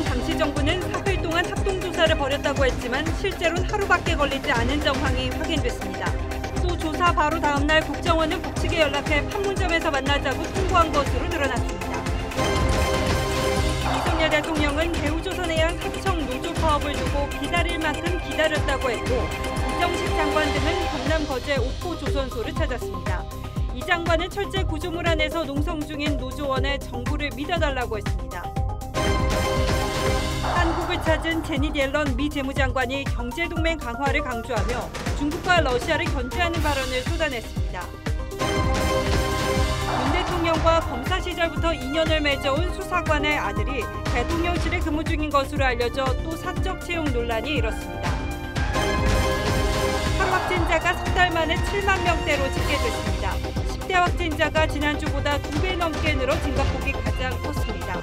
하지만 당시 정부는 사흘 동안 합동조사를 벌였다고 했지만 실제로는 하루밖에 걸리지 않은 정황이 확인됐습니다. 또 조사 바로 다음 날 국정원은 북측에 연락해 판문점에서 만나자고 통보한 것으로 드러났습니다. 윤석열 대통령은 대우조선해양 하청 노조 파업을 두고 기다릴 만큼 기다렸다고 했고 이정식 장관 등은 경남 거제 옥포조선소를 찾았습니다. 이 장관은 철제 구조물 안에서 농성 중인 노조원에 정부를 믿어달라고 했습니다. 한국을 찾은 제닛 옐런 미 재무장관이 경제동맹 강화를 강조하며 중국과 러시아를 견제하는 발언을 쏟아냈습니다. 윤 대통령과 검사 시절부터 인연을 맺어온 수사관의 아들이 대통령실에 근무 중인 것으로 알려져 또 사적 채용 논란이 일었습니다. 하루 확진자가 석 달 만에 7만 명대로 집계됐습니다. 10대 확진자가 지난주보다 2배 넘게 늘어 증가폭이 가장 컸습니다.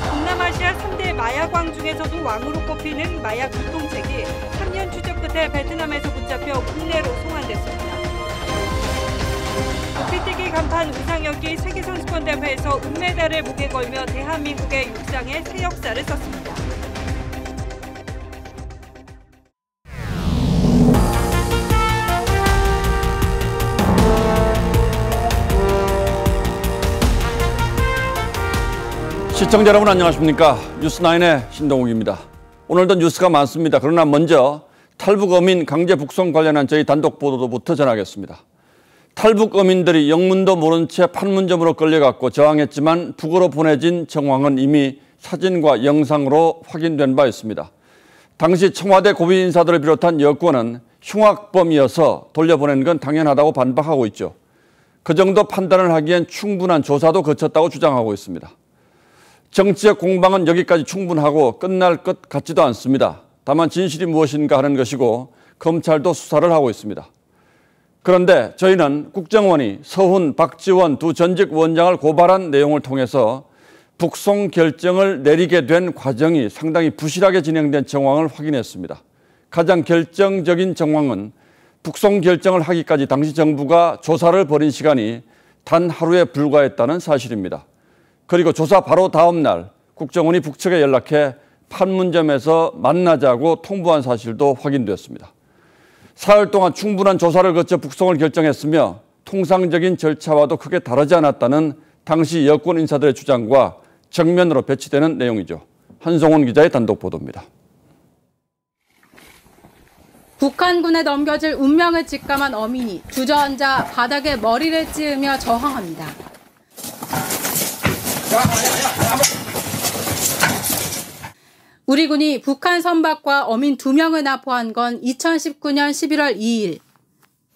동남아시아 3대 마약왕 중에서도 왕으로 꼽히는 마약 유통책이 3년 추적 끝에 베트남에서 붙잡혀 국내로 송환됐습니다. 높이뛰기 간판 우상혁이 세계선수권대회에서 은메달을 목에 걸며 대한민국의 육상에 새 역사를 썼습니다. 시청자 여러분 안녕하십니까? 뉴스9의 신동욱입니다. 오늘도 뉴스가 많습니다. 그러나 먼저 탈북 어민 강제 북송 관련한 저희 단독 보도부터 전하겠습니다. 탈북 어민들이 영문도 모른 채 판문점으로 끌려갔고 저항했지만 북으로 보내진 정황은 이미 사진과 영상으로 확인된 바 있습니다. 당시 청와대 고위 인사들을 비롯한 여권은 흉악범이어서 돌려보낸 건 당연하다고 반박하고 있죠. 그 정도 판단을 하기엔 충분한 조사도 거쳤다고 주장하고 있습니다. 정치적 공방은 여기까지 충분하고 끝날 것 같지도 않습니다. 다만 진실이 무엇인가 하는 것이고 검찰도 수사를 하고 있습니다. 그런데 저희는 국정원이 서훈, 박지원 두 전직 원장을 고발한 내용을 통해서 북송 결정을 내리게 된 과정이 상당히 부실하게 진행된 정황을 확인했습니다. 가장 결정적인 정황은 북송 결정을 하기까지 당시 정부가 조사를 벌인 시간이 단 하루에 불과했다는 사실입니다. 그리고 조사 바로 다음 날 국정원이 북측에 연락해 판문점에서 만나자고 통보한 사실도 확인됐습니다. 사흘 동안 충분한 조사를 거쳐 북송을 결정했으며 통상적인 절차와도 크게 다르지 않았다는 당시 여권 인사들의 주장과 정면으로 배치되는 내용이죠. 한송훈 기자의 단독 보도입니다. 북한군에 넘겨질 운명을 직감한 어민이 주저앉아 바닥에 머리를 찌으며 저항합니다. 우리 군이 북한 선박과 어민 2명을 납포한 건 2019년 11월 2일.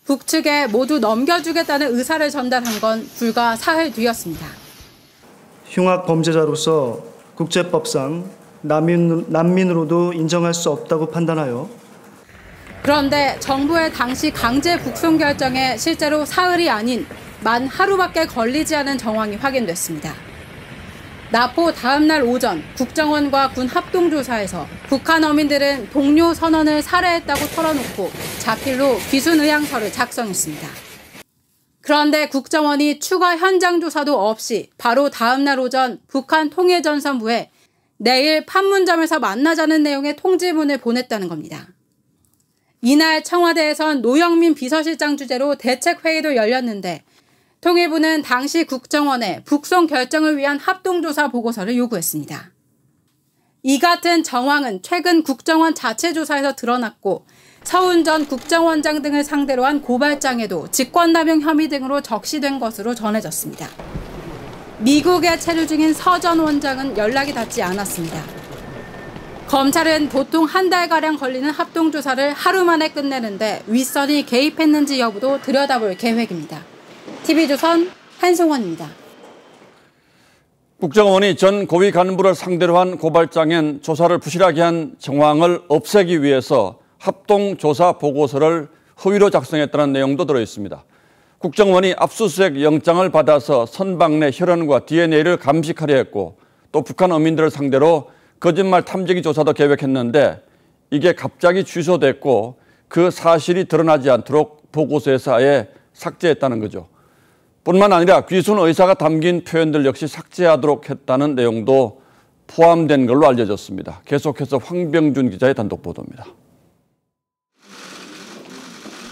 북측에 모두 넘겨주겠다는 의사를 전달한 건 불과 사흘 뒤였습니다. 흉악 범죄자로서 국제법상 난민으로도 인정할 수 없다고 판단하여 그런데 정부의 당시 강제 북송 결정에 실제로 사흘이 아닌 만 하루밖에 걸리지 않은 정황이 확인됐습니다. 납포 다음 날 오전 국정원과 군 합동조사에서 북한 어민들은 동료 선원을 살해했다고 털어놓고 자필로 귀순의향서를 작성했습니다. 그런데 국정원이 추가 현장 조사도 없이 바로 다음 날 오전 북한 통일전선부에 내일 판문점에서 만나자는 내용의 통지문을 보냈다는 겁니다. 이날 청와대에선 노영민 비서실장 주재로 대책회의도 열렸는데 통일부는 당시 국정원에 북송 결정을 위한 합동조사 보고서를 요구했습니다. 이 같은 정황은 최근 국정원 자체 조사에서 드러났고 서훈 전 국정원장 등을 상대로 한 고발장에도 직권남용 혐의 등으로 적시된 것으로 전해졌습니다. 미국에 체류 중인 서 전 원장은 연락이 닿지 않았습니다. 검찰은 보통 한 달가량 걸리는 합동조사를 하루 만에 끝내는데 윗선이 개입했는지 여부도 들여다볼 계획입니다. TV조선 한송원입니다. 국정원이 전 고위 간부를 상대로 한 고발장엔 조사를 부실하게 한 정황을 없애기 위해서 합동조사 보고서를 허위로 작성했다는 내용도 들어있습니다. 국정원이 압수수색 영장을 받아서 선박 내 혈흔과 DNA를 감식하려 했고 또 북한 어민들을 상대로 거짓말 탐지기 조사도 계획했는데 이게 갑자기 취소됐고 그 사실이 드러나지 않도록 보고서에서 아예 삭제했다는 거죠. 뿐만 아니라 귀순 의사가 담긴 표현들 역시 삭제하도록 했다는 내용도 포함된 걸로 알려졌습니다. 계속해서 황병준 기자의 단독 보도입니다.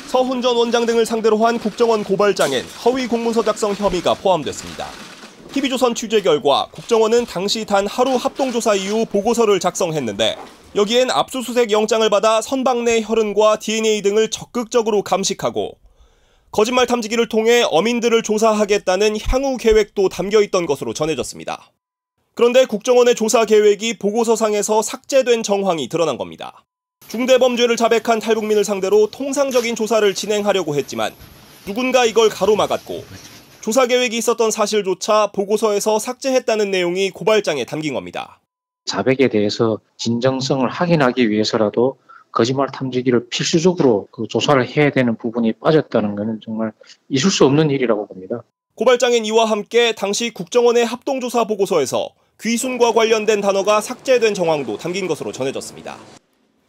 서훈 전 원장 등을 상대로 한 국정원 고발장엔 허위 공문서 작성 혐의가 포함됐습니다. TV조선 취재 결과 국정원은 당시 단 하루 합동조사 이후 보고서를 작성했는데 여기엔 압수수색 영장을 받아 선박 내 혈흔과 DNA 등을 적극적으로 감식하고 거짓말 탐지기를 통해 어민들을 조사하겠다는 향후 계획도 담겨 있던 것으로 전해졌습니다. 그런데 국정원의 조사 계획이 보고서상에서 삭제된 정황이 드러난 겁니다. 중대범죄를 자백한 탈북민을 상대로 통상적인 조사를 진행하려고 했지만 누군가 이걸 가로막았고 조사 계획이 있었던 사실조차 보고서에서 삭제했다는 내용이 고발장에 담긴 겁니다. 자백에 대해서 진정성을 확인하기 위해서라도 거짓말 탐지기를 필수적으로 조사를 해야 되는 부분이 빠졌다는 것은 정말 있을 수 없는 일이라고 봅니다. 고발장엔 이와 함께 당시 국정원의 합동조사 보고서에서 귀순과 관련된 단어가 삭제된 정황도 담긴 것으로 전해졌습니다.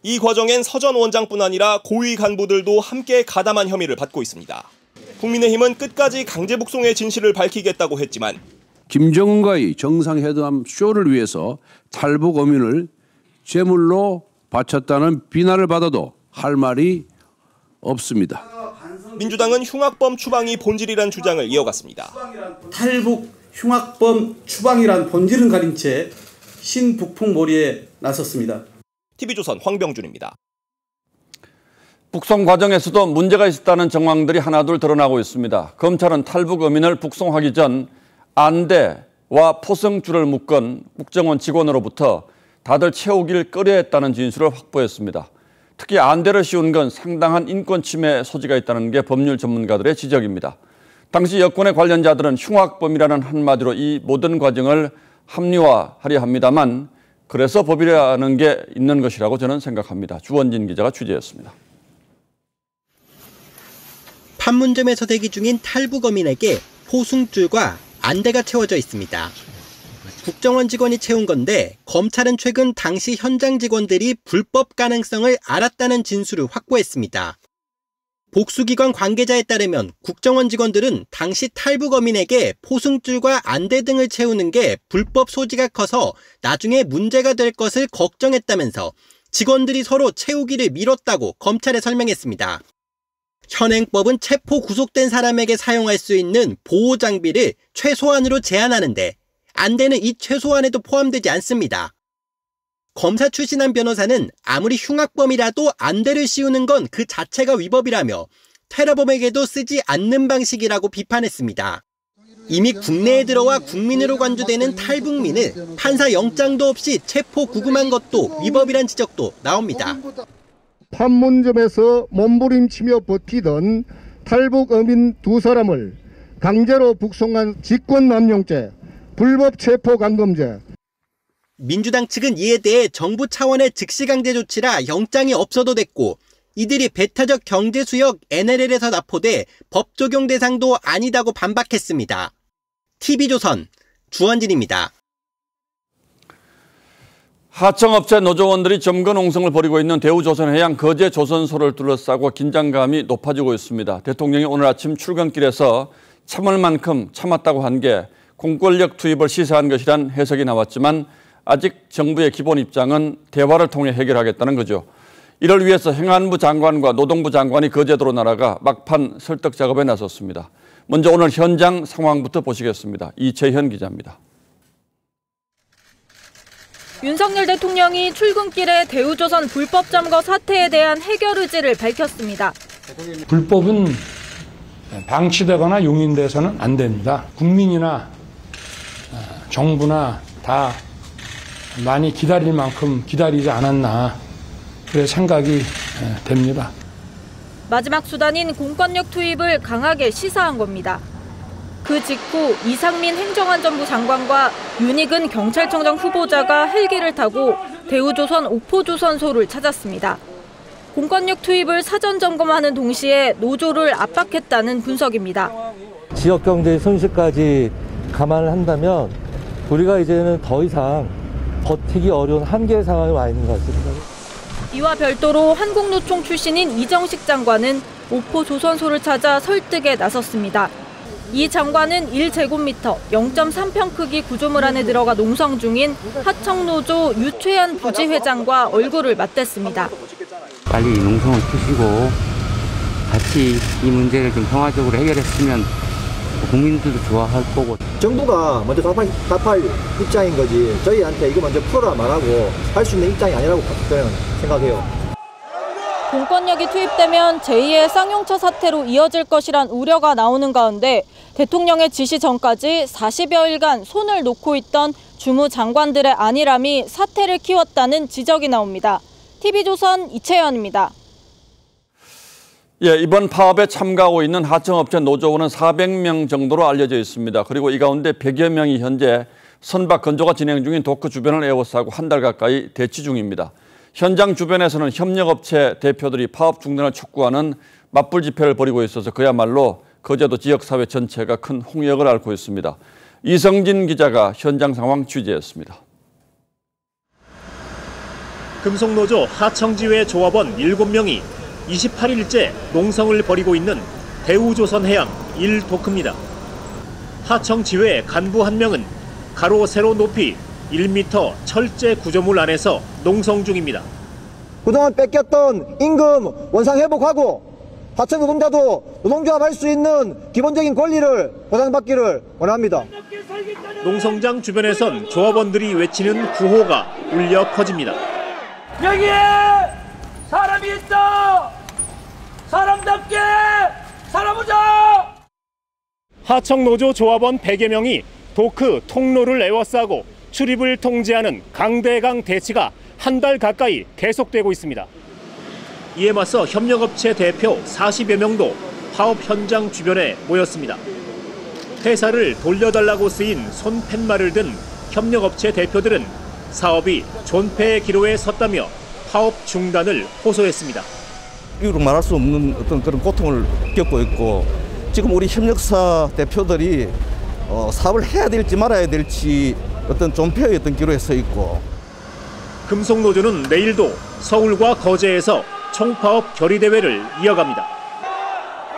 이 과정엔 서 전 원장뿐 아니라 고위 간부들도 함께 가담한 혐의를 받고 있습니다. 국민의힘은 끝까지 강제북송의 진실을 밝히겠다고 했지만 김정은과의 정상회담 쇼를 위해서 탈북 어민을 제물로 바쳤다는 비난을 받아도 할 말이 없습니다. 민주당은 흉악범 추방이 본질이란 주장을 이어갔습니다. 탈북 흉악범 추방이란 본질은 가린 채 신북풍몰이에 나섰습니다. TV조선 황병준입니다. 북송 과정에서도 문제가 있었다는 정황들이 하나둘 드러나고 있습니다. 검찰은 탈북 어민을 북송하기 전 안대와 포성줄을 묶은 국정원 직원으로부터 다들 채우기를 꺼려했다는 진술을 확보했습니다. 특히 안대를 씌운 건 상당한 인권 침해 소지가 있다는 게 법률 전문가들의 지적입니다. 당시 여권의 관련자들은 흉악범이라는 한마디로 이 모든 과정을 합리화하려 합니다만 그래서 법이라는 게 있는 것이라고 저는 생각합니다. 주원진 기자가 취재했습니다. 판문점에서 대기 중인 탈북어민에게 포승줄과 안대가 채워져 있습니다. 국정원 직원이 채운 건데 검찰은 최근 당시 현장 직원들이 불법 가능성을 알았다는 진술을 확보했습니다. 복수기관 관계자에 따르면 국정원 직원들은 당시 탈북어민에게 포승줄과 안대 등을 채우는 게 불법 소지가 커서 나중에 문제가 될 것을 걱정했다면서 직원들이 서로 채우기를 미뤘다고 검찰에 설명했습니다. 현행법은 체포 구속된 사람에게 사용할 수 있는 보호 장비를 최소한으로 제한하는데 안대는 이 최소한에도 포함되지 않습니다. 검사 출신한 변호사는 아무리 흉악범이라도 안대를 씌우는 건 그 자체가 위법이라며 테러범에게도 쓰지 않는 방식이라고 비판했습니다. 이미 국내에 들어와 국민으로 간주되는 탈북민을 판사 영장도 없이 체포 구금한 것도 위법이란 지적도 나옵니다. 판문점에서 몸부림치며 버티던 탈북 어민 2사람을 강제로 북송한 직권남용죄, 불법 체포 감금죄. 민주당 측은 이에 대해 정부 차원의 즉시강제 조치라 영장이 없어도 됐고 이들이 배타적 경제수역 NLL에서 납포돼 법 적용 대상도 아니다고 반박했습니다. TV조선 주원진입니다. 하청업체 노조원들이 점거 농성을 벌이고 있는 대우조선해양 거제 조선소를 둘러싸고 긴장감이 높아지고 있습니다. 대통령이 오늘 아침 출근길에서 참을 만큼 참았다고 한 게 공권력 투입을 시사한 것이란 해석이 나왔지만 아직 정부의 기본 입장은 대화를 통해 해결하겠다는 거죠. 이를 위해서 행안부 장관과 노동부 장관이 거제도로 날아가 막판 설득 작업에 나섰습니다. 먼저 오늘 현장 상황부터 보시겠습니다. 이채현 기자입니다. 윤석열 대통령이 출근길에 대우조선 불법 점거 사태에 대한 해결 의지를 밝혔습니다. 불법은 방치되거나 용인돼서는 안 됩니다. 국민이나 정부나 다 많이 기다릴 만큼 기다리지 않았나 그래 생각이 됩니다. 마지막 수단인 공권력 투입을 강하게 시사한 겁니다. 그 직후 이상민 행정안전부 장관과 윤익은 경찰청장 후보자가 헬기를 타고 대우조선 오포조선소를 찾았습니다. 공권력 투입을 사전 점검하는 동시에 노조를 압박했다는 분석입니다. 지역 경제의 손실까지 감안을 한다면 우리가 이제는 더 이상 버티기 어려운 한계의 상황에 와 있는 것 같습니다. 이와 별도로 한국노총 출신인 이정식 장관은 오포조선소를 찾아 설득에 나섰습니다. 이 장관은 1제곱미터 0.3평 크기 구조물 안에 들어가 농성 중인 하청노조 유최한 부지회장과 얼굴을 맞댔습니다. 빨리 농성을 푸시고 같이 이 문제를 좀 평화적으로 해결했으면 국민들도 좋아할 거고. 정부가 먼저 답할 입장인 거지 저희한테 이거 먼저 풀어라 말하고 할 수 있는 입장이 아니라고 저는 생각해요. 공권력이 투입되면 제2의 쌍용차 사태로 이어질 것이란 우려가 나오는 가운데 대통령의 지시 전까지 40여일간 손을 놓고 있던 주무 장관들의 안일함이 사태를 키웠다는 지적이 나옵니다. TV조선 이채연입니다. 예, 이번 파업에 참가하고 있는 하청업체 노조원은 400명 정도로 알려져 있습니다. 그리고 이 가운데 100여 명이 현재 선박 건조가 진행 중인 도크 주변을 에워싸고 한 달 가까이 대치 중입니다. 현장 주변에서는 협력업체 대표들이 파업 중단을 촉구하는 맞불 집회를 벌이고 있어서 그야말로 거제도 지역사회 전체가 큰 홍역을 앓고 있습니다. 이성진 기자가 현장 상황 취재했습니다. 금속노조 하청지회 조합원 7명이 28일째 농성을 벌이고 있는 대우조선해양 1도크입니다. 하청지회 간부 한 명은 가로 세로 높이 1m 철제 구조물 안에서 농성 중입니다. 그동안 뺏겼던 임금 원상 회복하고 하청 노동자도 노동조합 할 수 있는 기본적인 권리를 보장받기를 원합니다. 농성장 주변에선 조합원들이 외치는 구호가 울려 퍼집니다. 여기에 사람이 있다! 사람답게 살아보자! 하청노조 조합원 100여 명이 도크 통로를 에워싸고 출입을 통제하는 강대강 대치가 한 달 가까이 계속되고 있습니다. 이에 맞서 협력업체 대표 40여 명도 파업 현장 주변에 모였습니다. 회사를 돌려달라고 쓰인 손팻말을 든 협력업체 대표들은 사업이 존폐의 기로에 섰다며 파업 중단을 호소했습니다. 이유로 말할 수 없는 어떤 그런 고통을 겪고 있고 지금 우리 협력사 대표들이 사업을 해야 될지 말아야 될지 어떤 존폐의 어떤 기로에 서 있고. 금속노조는 내일도 서울과 거제에서 총파업 결의대회를 이어갑니다.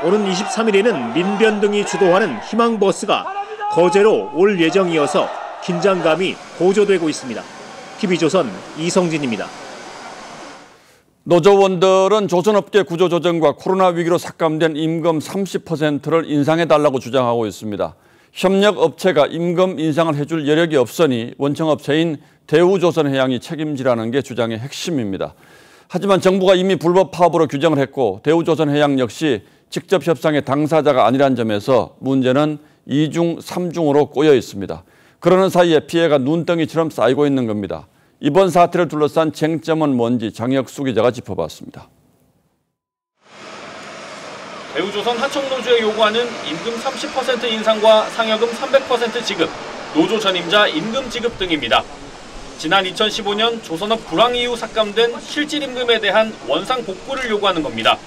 오는 23일에는 민변 등이 주도하는 희망버스가 거제로 올 예정이어서 긴장감이 고조되고 있습니다. TV조선 이성진입니다. 노조원들은 조선업계 구조조정과 코로나 위기로 삭감된 임금 30%를 인상해달라고 주장하고 있습니다. 협력업체가 임금 인상을 해줄 여력이 없으니 원청업체인 대우조선해양이 책임지라는 게 주장의 핵심입니다. 하지만 정부가 이미 불법 파업으로 규정을 했고 대우조선해양 역시 직접 협상의 당사자가 아니란 점에서 문제는 2중, 3중으로 꼬여 있습니다. 그러는 사이에 피해가 눈덩이처럼 쌓이고 있는 겁니다. 이번 사태를 둘러싼 쟁점은 뭔지 장혁수 기자가 짚어봤습니다. 대우조선 하청노조에 요구하는 임금 30% 인상과 상여금 300% 지급, 노조 전임자 임금 지급 등입니다. 지난 2015년 조선업 불황 이후 삭감된 실질임금에 대한 원상 복구를 요구하는 겁니다.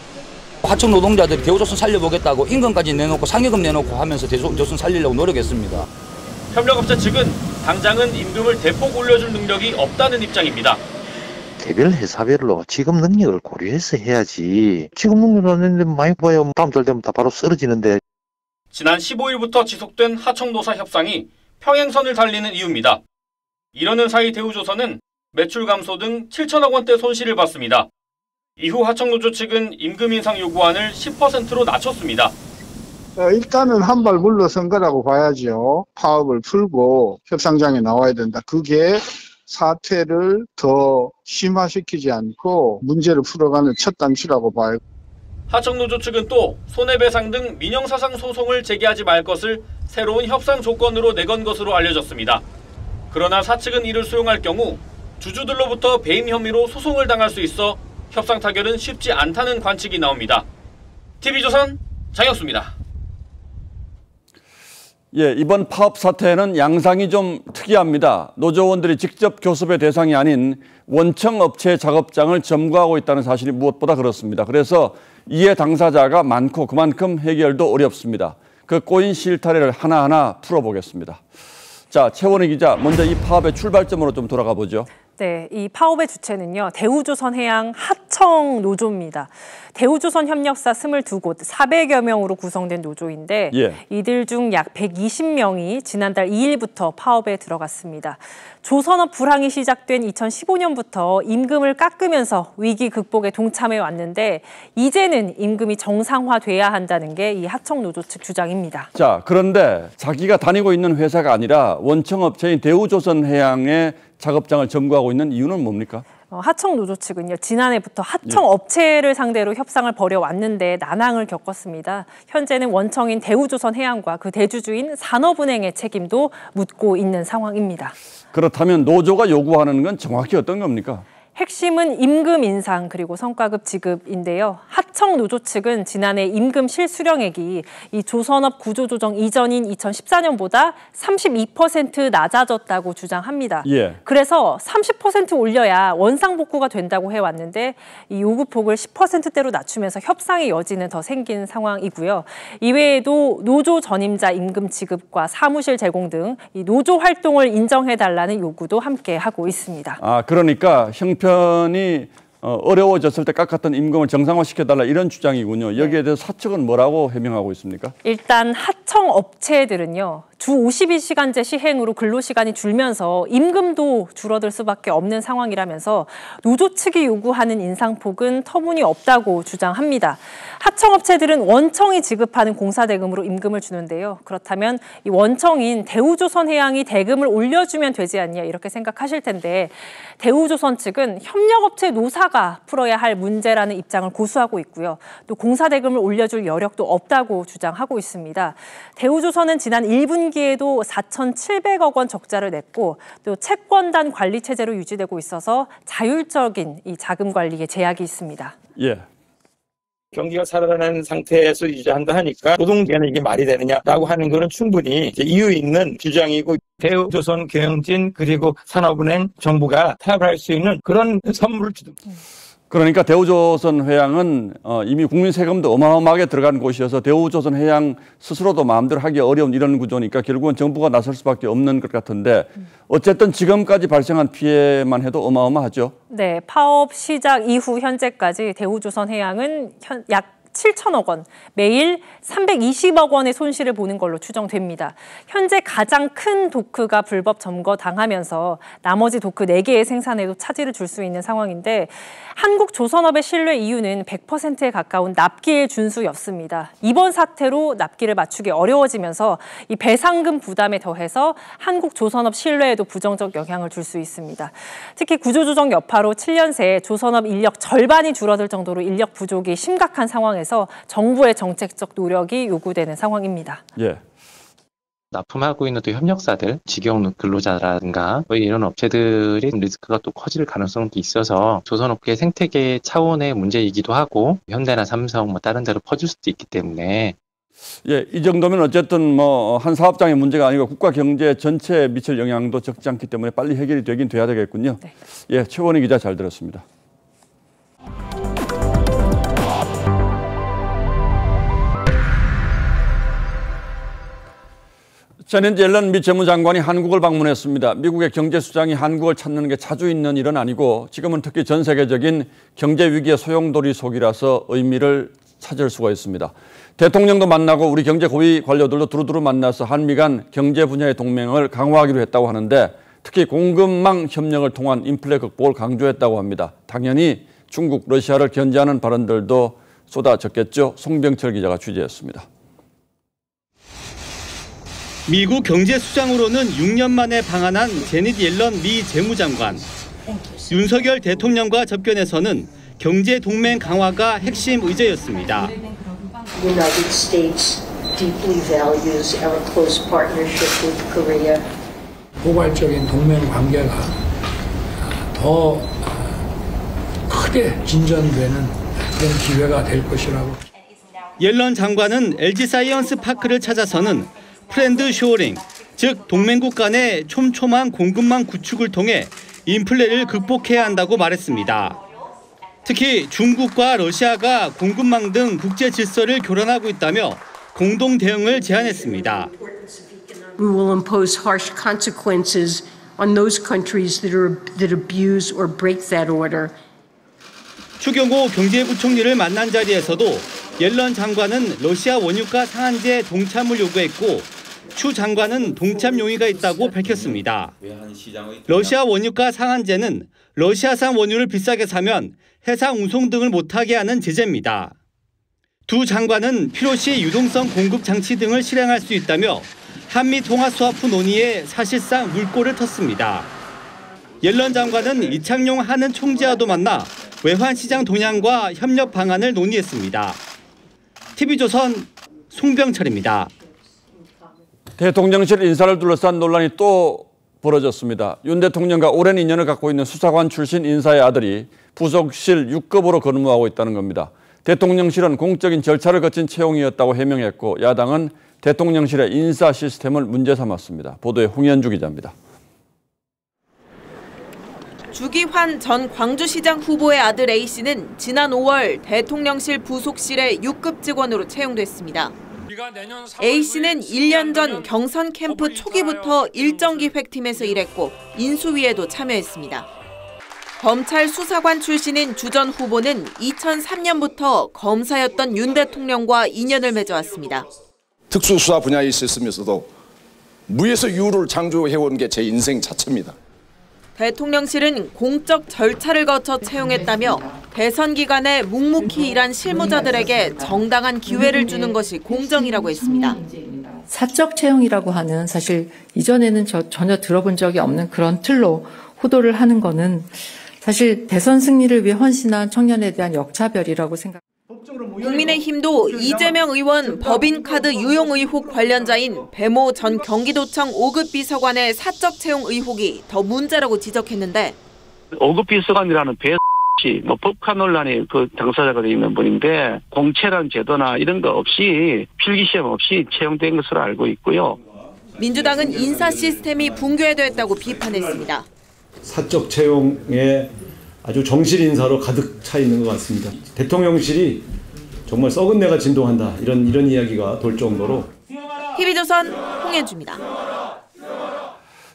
하청 노동자들이 대우조선 살려보겠다고 임금까지 내놓고 상여금 내놓고 하면서 대우조선 살리려고 노력했습니다. 협력업체 측은 당장은 임금을 대폭 올려줄 능력이 없다는 입장입니다. 개별 회사별로 지급 능력을 고려해서 해야지. 지급 능력을 안 했는데 많이 봐야 다음 달 되면 다 바로 쓰러지는데. 지난 15일부터 지속된 하청노사 협상이 평행선을 달리는 이유입니다. 이러는 사이 대우조선은 매출 감소 등 7천억 원대 손실을 봤습니다. 이후 하청노조 측은 임금 인상 요구안을 10%로 낮췄습니다. 일단은 한 발 물러선 거라고 봐야죠. 파업을 풀고 협상장에 나와야 된다. 그게 사태를 더 심화시키지 않고 문제를 풀어가는 첫 단추라고 봐요. 하청노조 측은 또 손해배상 등 민형사상 소송을 제기하지 말 것을 새로운 협상 조건으로 내건 것으로 알려졌습니다. 그러나 사측은 이를 수용할 경우 주주들로부터 배임 혐의로 소송을 당할 수 있어 협상 타결은 쉽지 않다는 관측이 나옵니다. TV조선 장혁수입니다. 예, 이번 파업 사태는 양상이 좀 특이합니다. 노조원들이 직접 교섭의 대상이 아닌 원청업체 작업장을 점거하고 있다는 사실이 무엇보다 그렇습니다. 그래서 이해 당사자가 많고 그만큼 해결도 어렵습니다. 그 꼬인 실타래를 하나하나 풀어보겠습니다. 자, 최원희 기자, 먼저 이 파업의 출발점으로 좀 돌아가 보죠. 네, 이 파업의 주체는요, 대우조선해양 하청노조입니다. 대우조선 협력사 22곳 400여 명으로 구성된 노조인데 이들 중 약 120명이 지난달 2일부터 파업에 들어갔습니다. 조선업 불황이 시작된 2015년부터 임금을 깎으면서 위기 극복에 동참해 왔는데 이제는 임금이 정상화돼야 한다는 게 이 하청노조 측 주장입니다. 자, 그런데 자기가 다니고 있는 회사가 아니라 원청업체인 대우조선해양의 작업장을 점거하고 있는 이유는 뭡니까? 하청노조 측은요, 지난해부터 하청업체를 상대로 협상을 벌여왔는데 난항을 겪었습니다. 현재는 원청인 대우조선해양과 그 대주주인 산업은행의 책임도 묻고 있는 상황입니다. 그렇다면 노조가 요구하는 건 정확히 어떤 겁니까? 핵심은 임금 인상 그리고 성과급 지급인데요. 하청노조 측은 지난해 임금 실수령액이 이 조선업 구조조정 이전인 2014년보다 32% 낮아졌다고 주장합니다. 그래서 30% 올려야 원상복구가 된다고 해왔는데 이 요구폭을 10%대로 낮추면서 협상의 여지는 더 생긴 상황이고요. 이외에도 노조 전임자 임금 지급과 사무실 제공 등 이 노조 활동을 인정해달라는 요구도 함께 하고 있습니다. 아, 그러니까 형편이 어려워졌을 때 깎았던 임금을 정상화시켜달라 이런 주장이군요. 여기에 대해서 사측은 뭐라고 해명하고 있습니까? 일단 하청업체들은요. 주 52시간제 시행으로 근로시간이 줄면서 임금도 줄어들 수밖에 없는 상황이라면서 노조 측이 요구하는 인상폭은 터무니없다고 주장합니다. 하청업체들은 원청이 지급하는 공사대금으로 임금을 주는데요. 그렇다면 이 원청인 대우조선해양이 대금을 올려주면 되지 않냐 이렇게 생각하실 텐데 대우조선 측은 협력업체 노사가 풀어야 할 문제라는 입장을 고수하고 있고요. 또 공사대금을 올려줄 여력도 없다고 주장하고 있습니다. 대우조선은 지난 1분기에도 4,700억 원 적자를 냈고 또 채권단 관리 체제로 유지되고 있어서 자율적인 이 자금 관리에 제약이 있습니다. 경기가 살아나는 상태에서 유지한다 하니까 노동계는 이게 말이 되느냐라고 하는 거는 충분히 이유 있는 주장이고 대우조선, 경영진 그리고 산업은행 정부가 타협할 수 있는 그런 선물을 주도. 그러니까 대우조선해양은 이미 국민 세금도 어마어마하게 들어간 곳이어서 대우조선해양 스스로도 마음대로 하기 어려운 이런 구조니까 결국은 정부가 나설 수밖에 없는 것 같은데 어쨌든 지금까지 발생한 피해만 해도 어마어마하죠. 네, 파업 시작 이후 현재까지 대우조선해양은 약 7천억 원, 매일 320억 원의 손실을 보는 걸로 추정됩니다. 현재 가장 큰 도크가 불법 점거 당하면서 나머지 도크 4개의 생산에도 차질을 줄 수 있는 상황인데 한국 조선업의 신뢰 이유는 100%에 가까운 납기일 준수였습니다. 이번 사태로 납기를 맞추기 어려워지면서 이 배상금 부담에 더해서 한국 조선업 신뢰에도 부정적 영향을 줄 수 있습니다. 특히 구조조정 여파로 7년 새 조선업 인력 절반이 줄어들 정도로 인력 부족이 심각한 상황에서 정부의 정책적 노력이 요구되는 상황입니다. 납품하고 있는 또 협력사들, 직영 근로자라든가 이런 업체들이 리스크가 또 커질 가능성도 있어서 조선업계 생태계 차원의 문제이기도 하고 현대나 삼성 다른 데로 퍼질 수도 있기 때문에 이 정도면 어쨌든 한 사업장의 문제가 아니고 국가 경제 전체에 미칠 영향도 적지 않기 때문에 빨리 해결이 되긴 돼야 되겠군요. 최원희 기자 잘 들었습니다. 자네트 옐런 미 재무장관이 한국을 방문했습니다. 미국의 경제수장이 한국을 찾는 게 자주 있는 일은 아니고 지금은 특히 전 세계적인 경제 위기의 소용돌이 속이라서 의미를 찾을 수가 있습니다. 대통령도 만나고 우리 경제 고위 관료들도 두루두루 만나서 한미 간 경제 분야의 동맹을 강화하기로 했다고 하는데 특히 공급망 협력을 통한 인플레 극복을 강조했다고 합니다. 당연히 중국, 러시아를 견제하는 발언들도 쏟아졌겠죠. 송병철 기자가 취재했습니다. 미국 경제수장으로는 6년 만에 방한한 제닛 옐런 미 재무장관. 윤석열 대통령과 접견에서는 경제 동맹 강화가 핵심 의제였습니다. United States deeply values our close partnership with Korea. 포괄적인 동맹 관계가 더 크게 진전되는 그런 기회가 될 것이라고. 옐런 장관은 LG 사이언스 파크를 찾아서는 프렌드 쇼어링, 즉 동맹국 간의 촘촘한 공급망 구축을 통해 인플레를 극복해야 한다고 말했습니다. 특히 중국과 러시아가 공급망 등 국제 질서를 교란하고 있다며 공동 대응을 제안했습니다. We will impose harsh consequences on those countries that abuse or break that order. 추경호 경제부총리를 만난 자리에서도 옐런 장관은 러시아 원유가 상한제 동참을 요구했고 추 장관은 동참 용의가 있다고 밝혔습니다. 러시아 원유가 상한제는 러시아산 원유를 비싸게 사면 해상 운송 등을 못하게 하는 제재입니다. 두 장관은 필요시 유동성 공급 장치 등을 실행할 수 있다며 한미 통화 스와프 논의에 사실상 물꼬를 텄습니다. 옐런 장관은 이창용 한은 총재와도 만나 외환시장 동향과 협력 방안을 논의했습니다. TV조선 송병철입니다. 대통령실 인사를 둘러싼 논란이 또 벌어졌습니다. 윤 대통령과 오랜 인연을 갖고 있는 수사관 출신 인사의 아들이 부속실 6급으로 근무하고 있다는 겁니다. 대통령실은 공적인 절차를 거친 채용이었다고 해명했고 야당은 대통령실의 인사 시스템을 문제 삼았습니다. 보도에 홍현주 기자입니다. 주기환 전 광주시장 후보의 아들 A씨는 지난 5월 대통령실 부속실의 6급 직원으로 채용됐습니다. A씨는 1년 전 경선 캠프 초기부터 일정기획팀에서 일했고 인수위에도 참여했습니다. 검찰 수사관 출신인 주 전 후보는 2003년부터 검사였던 윤 대통령과 인연을 맺어왔습니다. 특수수사 분야에 있었으면서도 무에서 유를 창조해온 게 제 인생 자체입니다. 대통령실은 공적 절차를 거쳐 채용했다며 대선 기간에 묵묵히 일한 실무자들에게 정당한 기회를 주는 것이 공정이라고 했습니다. 사적 채용이라고 하는 사실 이전에는 전혀 들어본 적이 없는 그런 틀로 호도를 하는 거는 사실 대선 승리를 위해 헌신한 청년에 대한 역차별이라고 생각합니다. 국민의힘도 이재명 의원 법인카드 유용 의혹 관련자인 배모 전 경기도청 5급 비서관의 사적 채용 의혹이 더 문제라고 지적했는데 5급 비서관이라는 배 씨, 법카 논란의 그 당사자가 되어 있는 분인데 공채란 제도나 이런 거 없이 필기시험 없이 채용된 것으로 알고 있고요. 민주당은 인사 시스템이 붕괴됐다고 비판했습니다. 사적 채용에 아주 정실 인사로 가득 차 있는 것 같습니다. 대통령실이 정말 썩은 내가 진동한다 이런 이야기가 돌 정도로. TV조선 홍현주입니다.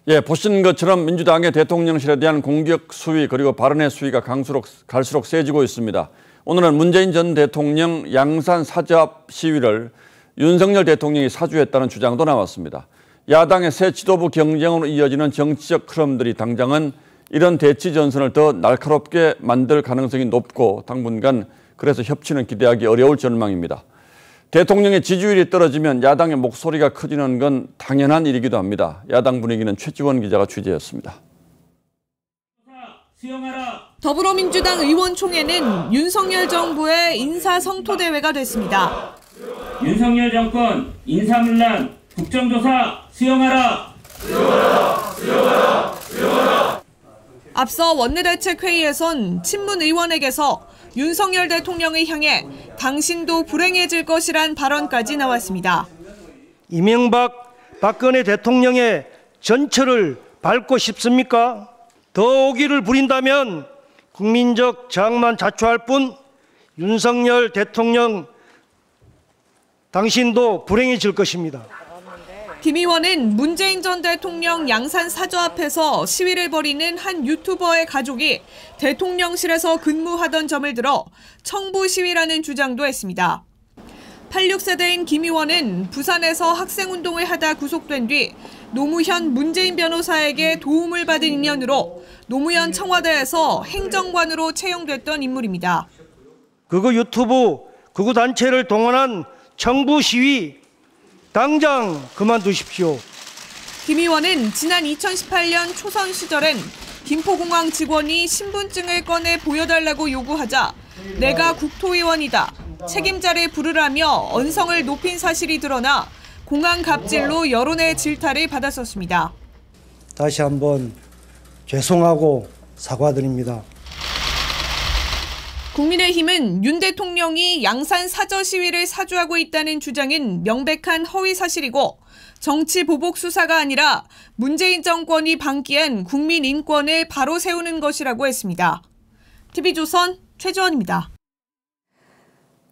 예, 보신 것처럼 민주당의 대통령실에 대한 공격 수위 그리고 발언의 수위가 갈수록 세지고 있습니다. 오늘은 문재인 전 대통령 양산 사저 앞 시위를 윤석열 대통령이 사주했다는 주장도 나왔습니다. 야당의 새 지도부 경쟁으로 이어지는 정치적 흐름들이 당장은 이런 대치 전선을 더 날카롭게 만들 가능성이 높고 당분간 그래서 협치는 기대하기 어려울 전망입니다. 대통령의 지지율이 떨어지면 야당의 목소리가 커지는 건 당연한 일이기도 합니다. 야당 분위기는 최지원 기자가 취재했습니다. 더불어민주당 의원총회는 윤석열 정부의 인사성토대회가 됐습니다. 윤석열 정권 인사문란 국정조사 수용하라. 수용하라. 수용하라. 수용하라. 앞서 원내대책회의에선 친문 의원에게서 윤석열 대통령을 향해 당신도 불행해질 것이란 발언까지 나왔습니다. 이명박, 박근혜 대통령의 전철을 밟고 싶습니까? 더 오기를 부린다면 국민적 저항만 자초할 뿐 윤석열 대통령 당신도 불행해질 것입니다. 김 의원은 문재인 전 대통령 양산 사저 앞에서 시위를 벌이는 한 유튜버의 가족이 대통령실에서 근무하던 점을 들어 청부 시위라는 주장도 했습니다. 86세대인 김 의원은 부산에서 학생운동을 하다 구속된 뒤 노무현 문재인 변호사에게 도움을 받은 인연으로 노무현 청와대에서 행정관으로 채용됐던 인물입니다. 극우 유튜브, 극우 단체를 동원한 청부 시위 당장 그만두십시오. 김 의원은 지난 2018년 초선 시절엔 김포공항 직원이 신분증을 꺼내 보여달라고 요구하자 내가 국토의원이다, 책임자를 부르라며 언성을 높인 사실이 드러나 공항 갑질로 여론의 질타를 받았었습니다. 다시 한번 죄송하고 사과드립니다. 국민의힘은 윤 대통령이 양산 사저 시위를 사주하고 있다는 주장은 명백한 허위 사실이고 정치 보복 수사가 아니라 문재인 정권이 방기한 국민 인권을 바로 세우는 것이라고 했습니다. TV조선 최지원입니다.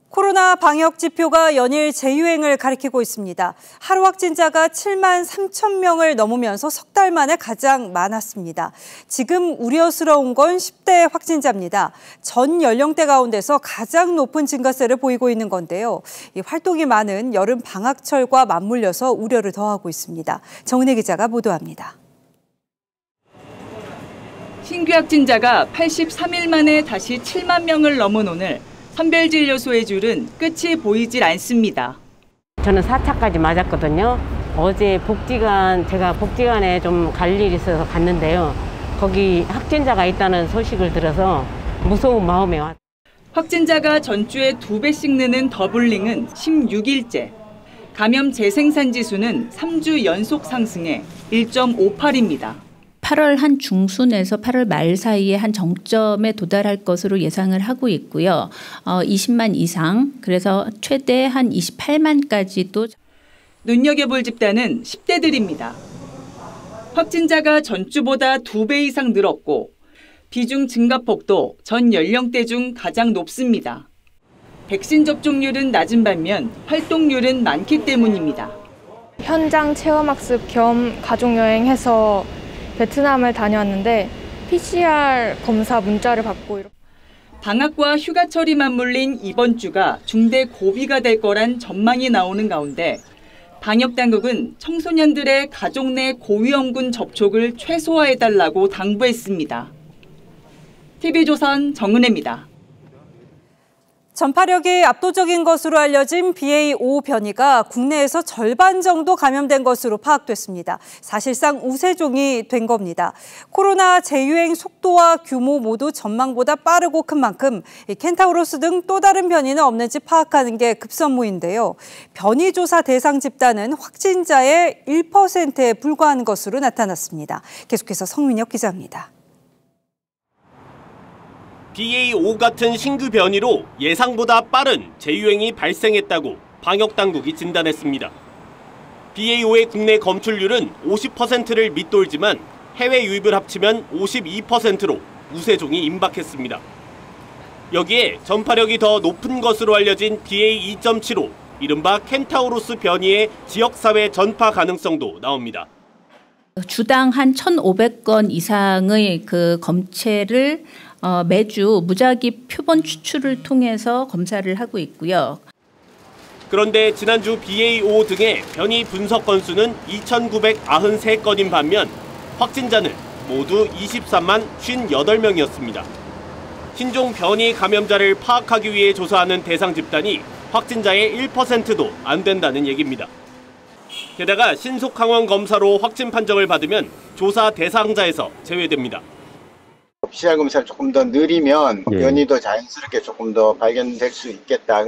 코로나 방역 지표가 연일 재유행을 가리키고 있습니다. 하루 확진자가 7만 3천 명을 넘으면서 석 달 만에 가장 많았습니다. 지금 우려스러운 건 10대 확진자입니다. 전 연령대 가운데서 가장 높은 증가세를 보이고 있는 건데요. 이 활동이 많은 여름 방학철과 맞물려서 우려를 더하고 있습니다. 정은혜 기자가 보도합니다. 신규 확진자가 83일 만에 다시 7만 명을 넘은 오늘. 선별진료소의 줄은 끝이 보이질 않습니다. 저는 4차까지 맞았거든요. 어제 제가 복지관에 좀 갈 일이 있어서 갔는데요. 거기 확진자가 있다는 소식을 들어서 무서운 마음에 왔어요. 확진자가 전주에 2배씩 느는 더블링은 16일째. 감염 재생산 지수는 3주 연속 상승해 1.58입니다. 8월 한 중순에서 8월 말 사이에 한 정점에 도달할 것으로 예상을 하고 있고요. 20만 이상, 그래서 최대 한 28만까지도. 눈여겨볼 집단은 10대들입니다. 확진자가 전주보다 2배 이상 늘었고 비중 증가폭도 전 연령대 중 가장 높습니다. 백신 접종률은 낮은 반면 활동률은 많기 때문입니다. 현장 체험학습 겸 가족여행해서 베트남을 다녀왔는데 PCR 검사 문자를 받고 방학과 휴가철이 맞물린 이번 주가 중대 고비가 될 거란 전망이 나오는 가운데 방역당국은 청소년들의 가족 내 고위험군 접촉을 최소화해달라고 당부했습니다. TV조선 정은혜입니다. 전파력이 압도적인 것으로 알려진 BA.5 변이가 국내에서 절반 정도 감염된 것으로 파악됐습니다. 사실상 우세종이 된 겁니다. 코로나 재유행 속도와 규모 모두 전망보다 빠르고 큰 만큼 켄타우로스 등 또 다른 변이는 없는지 파악하는 게 급선무인데요. 변이 조사 대상 집단은 확진자의 1%에 불과한 것으로 나타났습니다. 계속해서 성민혁 기자입니다. BA.5 같은 신규 변이로 예상보다 빠른 재유행이 발생했다고 방역당국이 진단했습니다. BA.5의 국내 검출률은 50%를 밑돌지만 해외 유입을 합치면 52%로 우세종이 임박했습니다. 여기에 전파력이 더 높은 것으로 알려진 BA.2.75, 이른바 켄타우로스 변이의 지역사회 전파 가능성도 나옵니다. 주당 한 1,500건 이상의 그 검체를 매주 무작위 표본 추출을 통해서 검사를 하고 있고요. 그런데 지난주 BA.5 등의 변이 분석 건수는 2,993건인 반면 확진자는 모두 23만 58명이었습니다. 신종 변이 감염자를 파악하기 위해 조사하는 대상 집단이 확진자의 1%도 안 된다는 얘기입니다. 게다가 신속 항원 검사로 확진 판정을 받으면 조사 대상자에서 제외됩니다. PCR 검사를 조금 더 느리면 변이도 자연스럽게 조금 더 발견될 수 있겠다.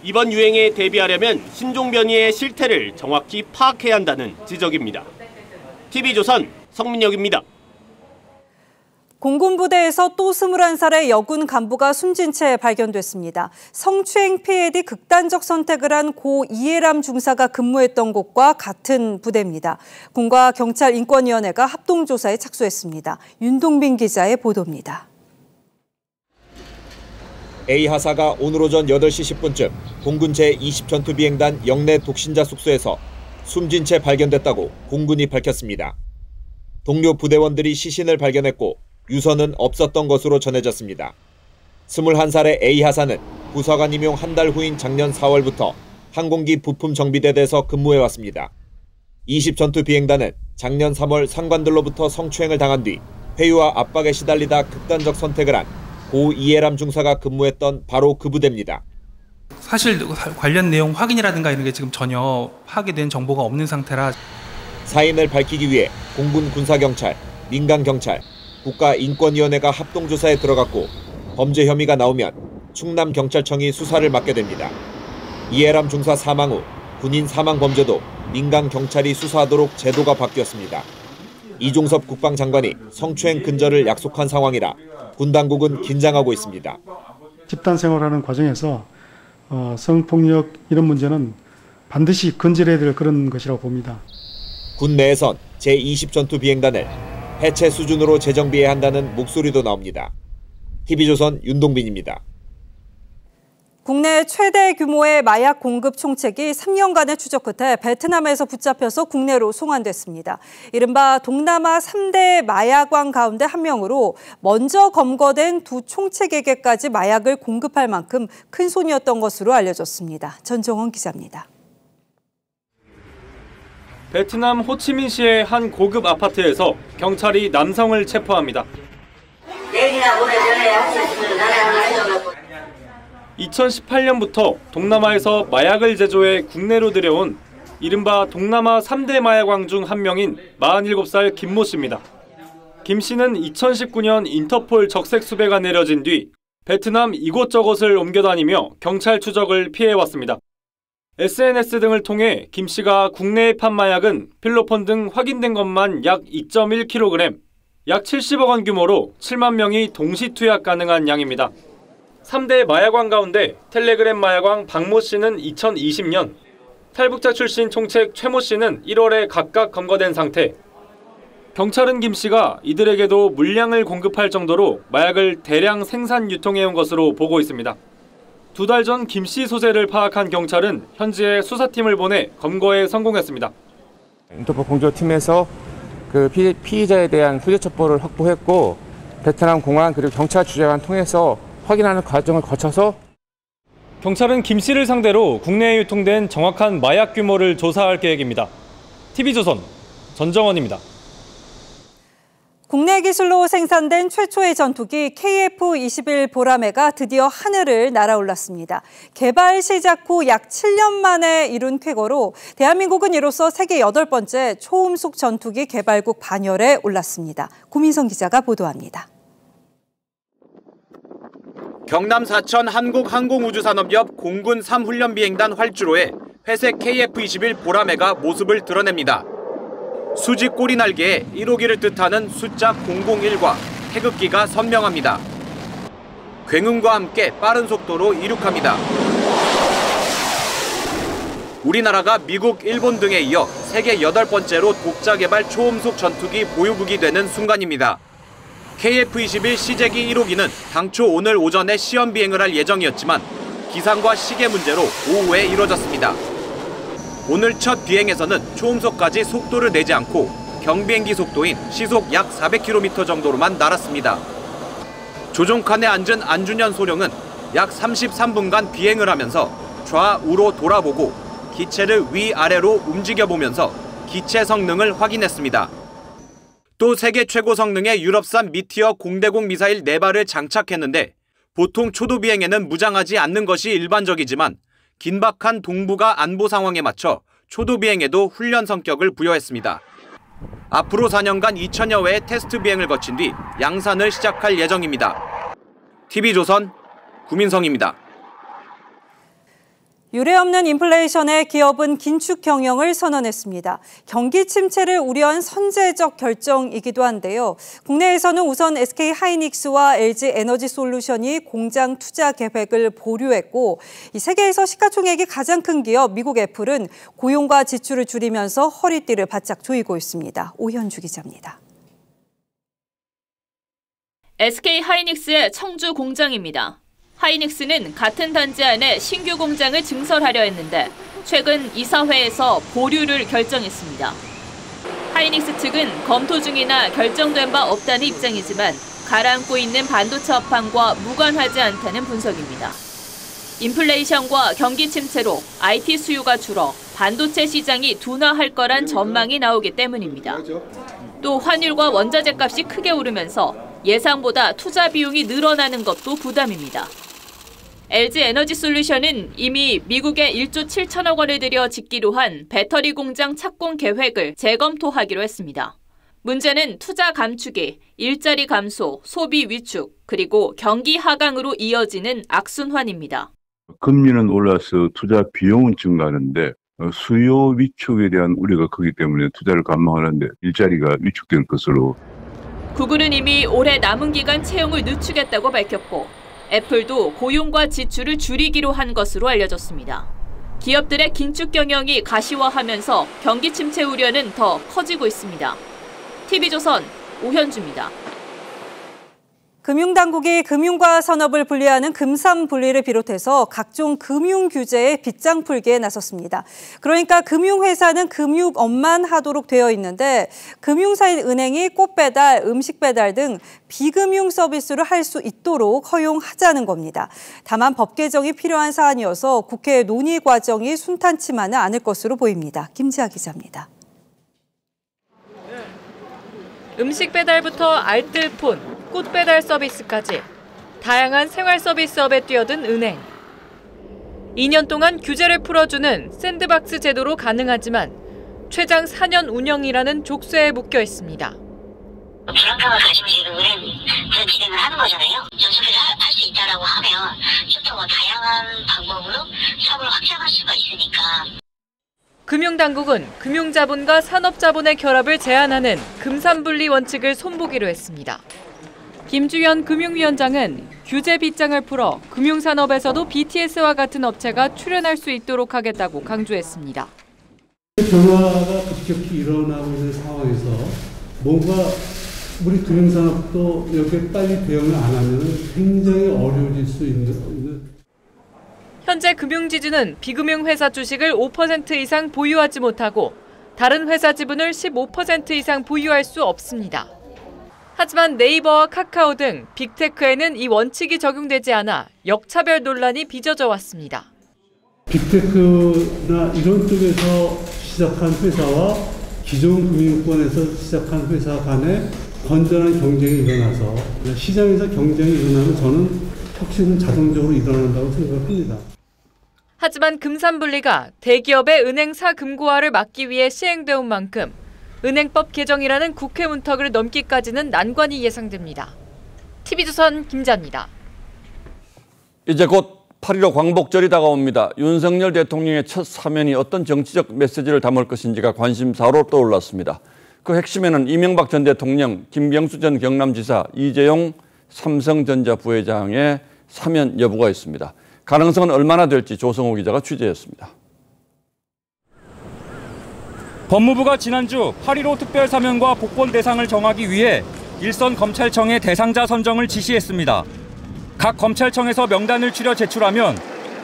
이번 유행에 대비하려면 신종 변이의 실태를 정확히 파악해야 한다는 지적입니다. TV조선 성민혁입니다. 공군 부대에서 또 21살의 여군 간부가 숨진 채 발견됐습니다. 성추행 피해 뒤 극단적 선택을 한 고 이해람 중사가 근무했던 곳과 같은 부대입니다. 군과 경찰 인권위원회가 합동조사에 착수했습니다. 윤동빈 기자의 보도입니다. A 하사가 오늘 오전 8시 10분쯤 공군 제20전투비행단 영내 독신자 숙소에서 숨진 채 발견됐다고 공군이 밝혔습니다. 동료 부대원들이 시신을 발견했고 유서는 없었던 것으로 전해졌습니다. 21살의 A 하사는 부사관 임용 한 달 후인 작년 4월부터 항공기 부품 정비대에서 근무해왔습니다. 20전투비행단은 작년 3월 상관들로부터 성추행을 당한 뒤 회유와 압박에 시달리다 극단적 선택을 한 고 이해람 중사가 근무했던 바로 그 부대입니다. 사실 관련 내용 확인이라든가 이런 게 지금 전혀 파악된 정보가 없는 상태라 사인을 밝히기 위해 공군 군사경찰, 민간경찰, 국가인권위원회가 합동조사에 들어갔고 범죄 혐의가 나오면 충남경찰청이 수사를 맡게 됩니다. 이해람 중사 사망 후 군인 사망 범죄도 민간경찰이 수사하도록 제도가 바뀌었습니다. 이종섭 국방장관이 성추행 근절을 약속한 상황이라 군 당국은 긴장하고 있습니다. 집단 생활하는 과정에서 성폭력 이런 문제는 반드시 근절해야 될 그런 것이라고 봅니다. 군 내에선 제20전투비행단을 해체 수준으로 재정비해야 한다는 목소리도 나옵니다. TV조선 윤동빈입니다. 국내 최대 규모의 마약 공급 총책이 3년간의 추적 끝에 베트남에서 붙잡혀서 국내로 송환됐습니다. 이른바 동남아 3대 마약왕 가운데 한 명으로 먼저 검거된 두 총책에게까지 마약을 공급할 만큼 큰 손이었던 것으로 알려졌습니다. 전정원 기자입니다. 베트남 호치민시의 한 고급 아파트에서 경찰이 남성을 체포합니다. 2018년부터 동남아에서 마약을 제조해 국내로 들여온 이른바 동남아 3대 마약왕 중 한 명인 47살 김모 씨입니다. 김 씨는 2019년 인터폴 적색 수배가 내려진 뒤 베트남 이곳저곳을 옮겨다니며 경찰 추적을 피해왔습니다. SNS 등을 통해 김 씨가 국내에 판 마약은 필로폰 등 확인된 것만 약 2.1kg, 약 70억 원 규모로 7만 명이 동시 투약 가능한 양입니다. 3대 마약왕 가운데 텔레그램 마약왕 박모 씨는 2020년, 탈북자 출신 총책 최모 씨는 1월에 각각 검거된 상태. 경찰은 김 씨가 이들에게도 물량을 공급할 정도로 마약을 대량 생산 유통해온 것으로 보고 있습니다. 2달 전 김 씨 소재를 파악한 경찰은 현지에 수사팀을 보내 검거에 성공했습니다. 인터폴 공조팀에서 그 피의자에 대한 후제 첩보를 확보했고 베트남 공안 그리고 경찰 주재관 통해서 확인하는 과정을 거쳐서 경찰은 김 씨를 상대로 국내에 유통된 정확한 마약 규모를 조사할 계획입니다. TV조선 전정원입니다. 국내 기술로 생산된 최초의 전투기 KF-21 보라매가 드디어 하늘을 날아올랐습니다. 개발 시작 후 약 7년 만에 이룬 쾌거로 대한민국은 이로써 세계 8번째 초음속 전투기 개발국 반열에 올랐습니다. 고민성 기자가 보도합니다. 경남 사천 한국항공우주산업협 공군 3훈련비행단 활주로에 회색 KF-21 보라매가 모습을 드러냅니다. 수직 꼬리 날개에 1호기를 뜻하는 숫자 001과 태극기가 선명합니다. 굉음과 함께 빠른 속도로 이륙합니다. 우리나라가 미국, 일본 등에 이어 세계 8번째로 독자 개발 초음속 전투기 보유국이 되는 순간입니다. KF-21 시제기 1호기는 당초 오늘 오전에 시험 비행을 할 예정이었지만 기상과 시계 문제로 오후에 이뤄졌습니다. 오늘 첫 비행에서는 초음속까지 속도를 내지 않고 경비행기 속도인 시속 약 400km 정도로만 날았습니다. 조종칸에 앉은 안준현 소령은 약 33분간 비행을 하면서 좌우로 돌아보고 기체를 위아래로 움직여보면서 기체 성능을 확인했습니다. 또 세계 최고 성능의 유럽산 미티어 공대공 미사일 4발을 장착했는데 보통 초도 비행에는 무장하지 않는 것이 일반적이지만 긴박한 동북아 안보 상황에 맞춰 초도 비행에도 훈련 성격을 부여했습니다. 앞으로 4년간 2천여 회의 테스트 비행을 거친 뒤 양산을 시작할 예정입니다. TV조선 구민성입니다. 유례없는 인플레이션에 기업은 긴축 경영을 선언했습니다. 경기 침체를 우려한 선제적 결정이기도 한데요. 국내에서는 우선 SK하이닉스와 LG에너지솔루션이 공장 투자 계획을 보류했고 세계에서 시가총액이 가장 큰 기업 미국 애플은 고용과 지출을 줄이면서 허리띠를 바짝 조이고 있습니다. 오현주 기자입니다. SK하이닉스의 청주 공장입니다. 하이닉스는 같은 단지 안에 신규 공장을 증설하려 했는데 최근 이사회에서 보류를 결정했습니다. 하이닉스 측은 검토 중이나 결정된 바 없다는 입장이지만 가라앉고 있는 반도체 업황과 무관하지 않다는 분석입니다. 인플레이션과 경기 침체로 IT 수요가 줄어 반도체 시장이 둔화할 거란 전망이 나오기 때문입니다. 또 환율과 원자재 값이 크게 오르면서 예상보다 투자 비용이 늘어나는 것도 부담입니다. LG에너지솔루션은 이미 미국에 1조 7천억 원을 들여 짓기로 한 배터리 공장 착공 계획을 재검토하기로 했습니다. 문제는 투자 감축이 일자리 감소, 소비 위축, 그리고 경기 하강으로 이어지는 악순환입니다. 금리는 올라서 투자 비용은 증가하는데 수요 위축에 대한 우려가 크기 때문에 투자를 감망하는데 일자리가 위축될 것으로. 구글은 이미 올해 남은 기간 채용을 늦추겠다고 밝혔고 애플도 고용과 지출을 줄이기로 한 것으로 알려졌습니다. 기업들의 긴축 경영이 가시화하면서 경기 침체 우려는 더 커지고 있습니다. TV조선 오현주입니다. 금융당국이 금융과 산업을 분리하는 금산분리를 비롯해서 각종 금융 규제에 빗장 풀기에 나섰습니다. 그러니까 금융회사는 금융업만 하도록 되어 있는데 금융사인 은행이 꽃배달, 음식배달 등 비금융 서비스를 할 수 있도록 허용하자는 겁니다. 다만 법 개정이 필요한 사안이어서 국회 논의 과정이 순탄치만은 않을 것으로 보입니다. 김지아 기자입니다. 음식 배달부터 알뜰폰, 꽃 배달 서비스까지 다양한 생활 서비스업에 뛰어든 은행. 2년 동안 규제를 풀어주는 샌드박스 제도로 가능하지만 최장 4년 운영이라는 족쇄에 묶여 있습니다. 불안감을 가지고 지금 은행 그런 진행을 하는 거잖아요. 전수를 할 수 있다라고 하면 좀 더 다양한 방법으로 사업을 확장할 수가 있으니까. 금융당국은 금융자본과 산업자본의 결합을 제한하는 금산분리 원칙을 손보기로 했습니다. 김주현 금융위원장은 규제 빗장을 풀어 금융산업에서도 BTS와 같은 업체가 출연할 수 있도록 하겠다고 강조했습니다. 변화가 급격히 일어나고 있는 상황에서 뭔가 우리 금융산업도 여기에 빨리 대응을 안 하면 굉장히 어려워질 수 있는. 현재 금융지주는 비금융회사 주식을 5% 이상 보유하지 못하고 다른 회사 지분을 15% 이상 보유할 수 없습니다. 하지만 네이버와 카카오 등 빅테크에는 이 원칙이 적용되지 않아 역차별 논란이 빚어져 왔습니다. 빅테크나 이런 쪽에서 시작한 회사와 기존 금융권에서 시작한 회사 간에 건전한 경쟁이 일어나서 시장에서 경쟁이 일어나면 저는 혁신은 자동적으로 일어난다고 생각합니다. 하지만 금산분리가 대기업의 은행사 금고화를 막기 위해 시행되어 온 만큼 은행법 개정이라는 국회 문턱을 넘기까지는 난관이 예상됩니다. TV조선 김자입니다. 이제 곧 8.15 광복절이 다가옵니다. 윤석열 대통령의 첫 사면이 어떤 정치적 메시지를 담을 것인지가 관심사로 떠올랐습니다. 그 핵심에는 이명박 전 대통령, 김경수 전 경남지사, 이재용 삼성전자 부회장의 사면 여부가 있습니다. 가능성은 얼마나 될지 조성호 기자가 취재했습니다. 법무부가 지난주 8.15 특별사면과 복권 대상을 정하기 위해 일선 검찰청에 대상자 선정을 지시했습니다. 각 검찰청에서 명단을 추려 제출하면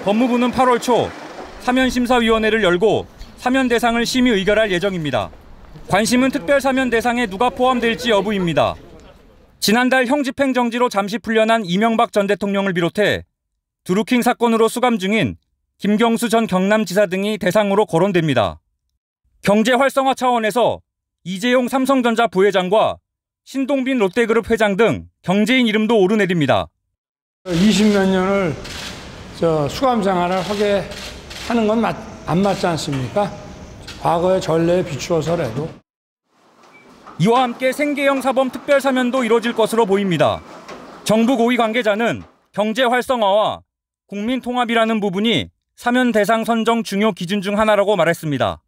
법무부는 8월 초 사면심사위원회를 열고 사면 대상을 심의 의결할 예정입니다. 관심은 특별사면 대상에 누가 포함될지 여부입니다. 지난달 형집행정지로 잠시 풀려난 이명박 전 대통령을 비롯해 드루킹 사건으로 수감 중인 김경수 전 경남지사 등이 대상으로 거론됩니다. 경제 활성화 차원에서 이재용 삼성전자 부회장과 신동빈 롯데그룹 회장 등 경제인 이름도 오르내립니다. 20몇 년을 수감 생활을 하게 하는 건 안 맞지 않습니까? 과거의 전례에 비추어서라도. 이와 함께 생계형 사범 특별사면도 이뤄질 것으로 보입니다. 정부 고위 관계자는 경제 활성화와 국민 통합이라는 부분이 사면 대상 선정 중요 기준 중 하나라고 말했습니다.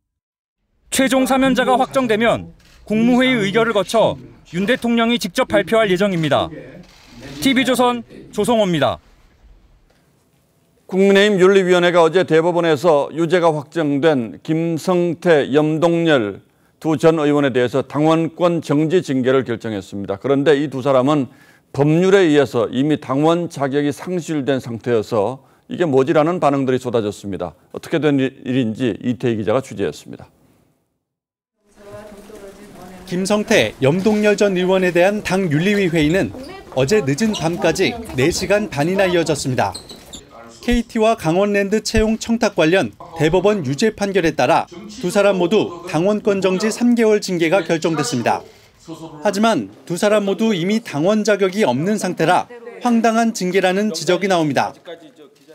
최종 사면자가 확정되면 국무회의 의결을 거쳐 윤 대통령이 직접 발표할 예정입니다. TV조선 조성호입니다. 국민의힘 윤리위원회가 어제 대법원에서 유죄가 확정된 김성태, 염동열 두 전 의원에 대해서 당원권 정지 징계를 결정했습니다. 그런데 이 두 사람은 법률에 의해서 이미 당원 자격이 상실된 상태여서 이게 뭐지라는 반응들이 쏟아졌습니다. 어떻게 된 일인지 이태희 기자가 취재했습니다. 김성태, 염동열 전 의원에 대한 당 윤리위 회의는 어제 늦은 밤까지 4시간 반이나 이어졌습니다. KT와 강원랜드 채용 청탁 관련 대법원 유죄 판결에 따라 두 사람 모두 당원권 정지 3개월 징계가 결정됐습니다. 하지만 두 사람 모두 이미 당원 자격이 없는 상태라 황당한 징계라는 지적이 나옵니다.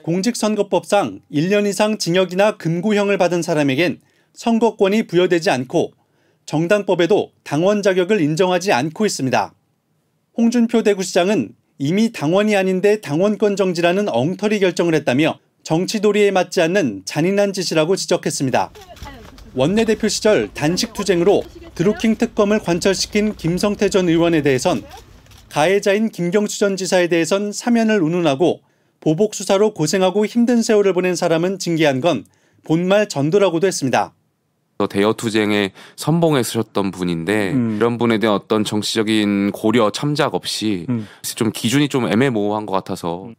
공직선거법상 1년 이상 징역이나 금고형을 받은 사람에겐 선거권이 부여되지 않고 정당법에도 당원 자격을 인정하지 않고 있습니다. 홍준표 대구시장은 이미 당원이 아닌데 당원권 정지라는 엉터리 결정을 했다며 정치도리에 맞지 않는 잔인한 짓이라고 지적했습니다. 원내대표 시절 단식투쟁으로 드루킹 특검을 관철시킨 김성태 전 의원에 대해선 가해자인 김경수 전 지사에 대해선 사면을 운운하고 보복 수사로 고생하고 힘든 세월을 보낸 사람은 징계한 건 본말 전도라고도 했습니다. 대여 투쟁에 선봉했으셨던 분인데 이런 분에 대한 어떤 정치적인 고려 참작 없이 좀 기준이 좀 애매모호한 것 같아서.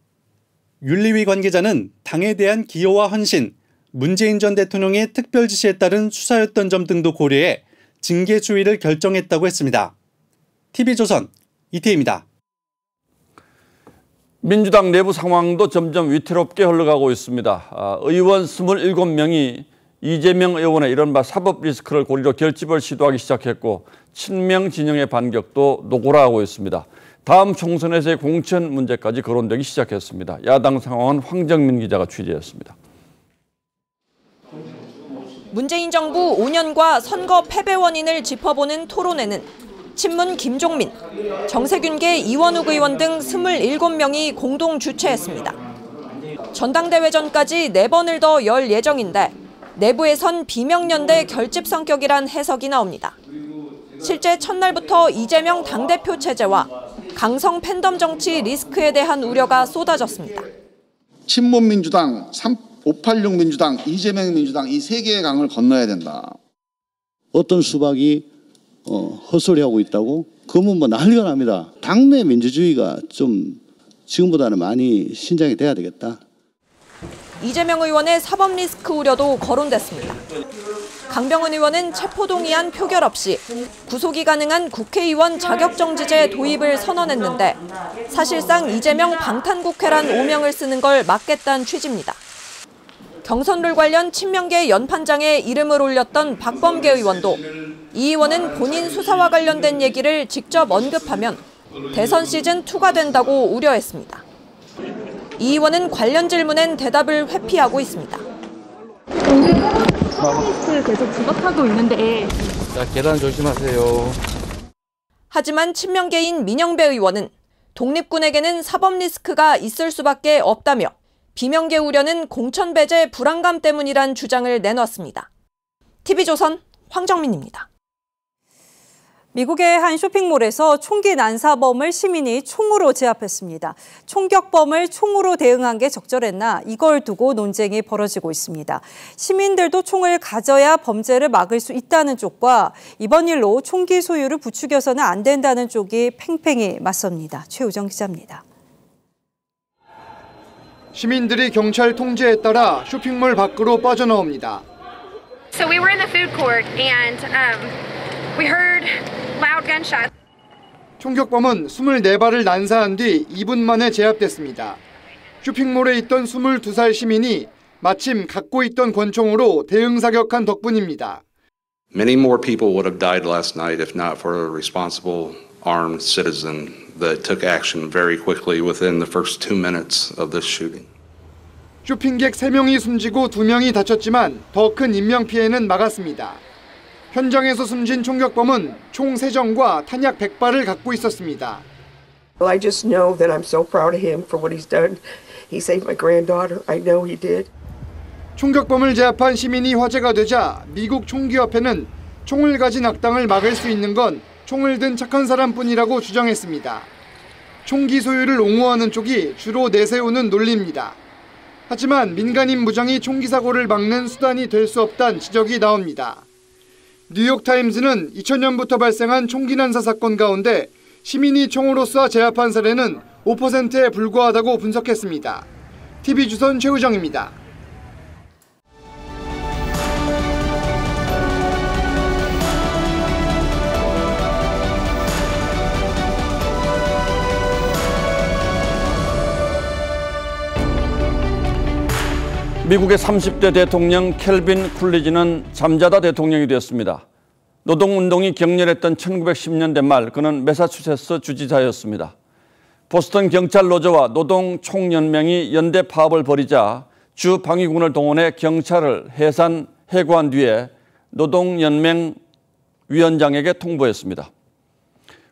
윤리위 관계자는 당에 대한 기여와 헌신, 문재인 전 대통령의 특별 지시에 따른 수사였던 점 등도 고려해 징계 주의를 결정했다고 했습니다. TV조선 이태희입니다. 민주당 내부 상황도 점점 위태롭게 흘러가고 있습니다. 의원 27명이 이재명 의원의 이른바 사법 리스크를 고리로 결집을 시도하기 시작했고 친명 진영의 반격도 노골화하고 있습니다. 다음 총선에서의 공천 문제까지 거론되기 시작했습니다. 야당 상황은 황정민 기자가 취재했습니다. 문재인 정부 5년과 선거 패배 원인을 짚어보는 토론회는 친문 김종민, 정세균계 이원욱 의원 등 27명이 공동 주최했습니다. 전당대회 전까지 4번을 더 열 예정인데 내부에선 비명연대 결집 성격이란 해석이 나옵니다. 실제 첫날부터 이재명 당대표 체제와 강성 팬덤 정치 리스크에 대한 우려가 쏟아졌습니다. 친문 민주당, 586 민주당, 이재명 민주당 이 세 개의 강을 건너야 된다. 어떤 수박이 헛소리하고 있다고? 그러면 뭐 난리가 납니다. 당내 민주주의가 좀 지금보다는 많이 신장이 돼야 되겠다. 이재명 의원의 사법 리스크 우려도 거론됐습니다. 강병은 의원은 체포동의안 표결 없이 구속이 가능한 국회의원 자격정지제 도입을 선언했는데 사실상 이재명 방탄국회란 오명을 쓰는 걸 막겠다는 취지입니다. 경선룰 관련 친명계 연판장에 이름을 올렸던 박범계 의원도 이 의원은 본인 수사와 관련된 얘기를 직접 언급하면 대선 시즌2가 된다고 우려했습니다. 이 의원은 관련 질문엔 대답을 회피하고 있습니다. 계속 부각하고 있는데. 자, 계단 조심하세요. 하지만 친명계인 민영배 의원은 독립군에게는 사법 리스크가 있을 수밖에 없다며 비명계 우려는 공천 배제 불안감 때문이란 주장을 내놨습니다. TV조선 황정민입니다. 미국의 한 쇼핑몰에서 총기 난사범을 시민이 총으로 제압했습니다. 총격범을 총으로 대응한 게 적절했나 이걸 두고 논쟁이 벌어지고 있습니다. 시민들도 총을 가져야 범죄를 막을 수 있다는 쪽과 이번 일로 총기 소유를 부추겨서는 안 된다는 쪽이 팽팽히 맞섭니다. 최우정 기자입니다. 시민들이 경찰 통제에 따라 쇼핑몰 밖으로 빠져나옵니다. So we were in the food court and we heard loud gunshots. 총격범은 24발을 난사한 뒤 2분 만에 제압됐습니다. 쇼핑몰에 있던 22살 시민이 마침 갖고 있던 권총으로 대응 사격한 덕분입니다. Many more people would have died last night if not for a responsible armed citizen that took action very quickly within the first 2 minutes of this shooting. 쇼핑객 3명이 숨지고 2명이 다쳤지만 더 큰 인명피해는 막았습니다. 현장에서 숨진 총격범은 총 3정과 탄약 100발을 갖고 있었습니다. I just know that I'm so proud of him for what he's done. He saved my granddaughter. I know he did. 총격범을 제압한 시민이 화제가 되자 미국 총기협회는 총을 가진 악당을 막을 수 있는 건 총을 든 착한 사람뿐이라고 주장했습니다. 총기 소유를 옹호하는 쪽이 주로 내세우는 논리입니다. 하지만 민간인 무장이 총기 사고를 막는 수단이 될 수 없다는 지적이 나옵니다. 뉴욕타임즈는 2000년부터 발생한 총기 난사 사건 가운데 시민이 총으로 쏴 제압한 사례는 5%에 불과하다고 분석했습니다. TV조선 최우정입니다. 미국의 30대 대통령 켈빈 쿨리지는 잠자다 대통령이 되었습니다. 노동운동이 격렬했던 1910년대 말 그는 매사추세츠 주지사였습니다. 보스턴 경찰 노조와 노동총연맹이 연대 파업을 벌이자 주 방위군을 동원해 경찰을 해고한 뒤에 노동연맹 위원장에게 통보했습니다.